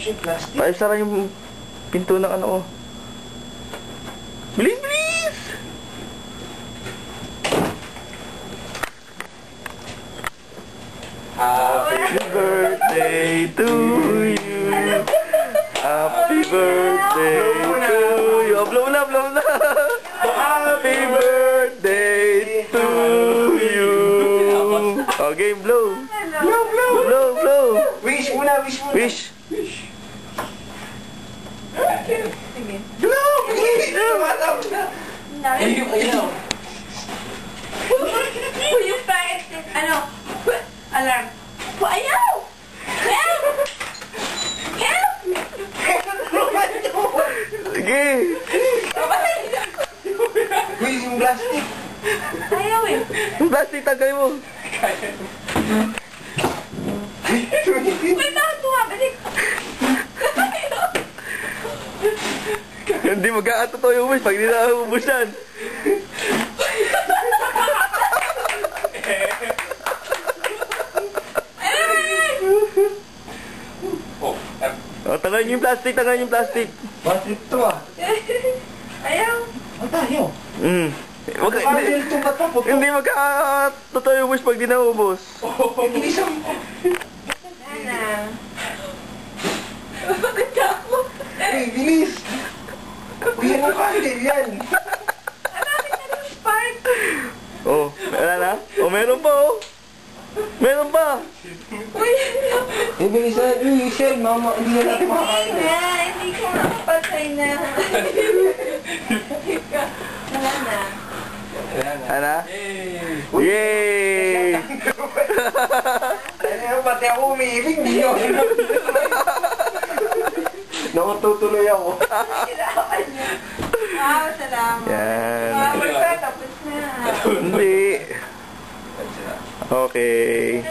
Plastic. Paisara yung pinto ng ano, oh. Bilis, bilis! Happy birthday to you. Happy birthday to you. Blow na, blow na. Happy birthday to you. Okay, blow. Blow, blow. Blow, blow. Wish muna, wish muna. Wish. Sige. Blow! Tumatawag na. Ayaw. Yung kahit, ano, alarm. Ayaw! Help! Help! Sige. Uy, yung plastic. Ayaw eh. Yung plastic, tagay mo. Uy, bakit bumabalik? Hindi magkakatotoo yung wish pag hindi na ubus yan. Oh, tangayin yung plastic, tangayin yung plastic. Plastic to ah. Ayaw. Ang tayo. Hindi magkakatotoo yung wish pag di na ubus. Isang... Sana. Bakit ako? Uy, bilis. Uy, ano candle yan? Bakit na yung spark? Oh, wala na? Oh, meron pa, oh. Meron pa. Uy, Bilisan. Uy, Shell, mama, hindi na natin makakain. hindi ko makapatay na. Wala na. Ano? Yay! Ano, pati ako umiibig, hindi yun. Nakatutuloy ako. Hirapan niya. Wow, salamat. Yan. Wow, tapos na. Hindi. Okay.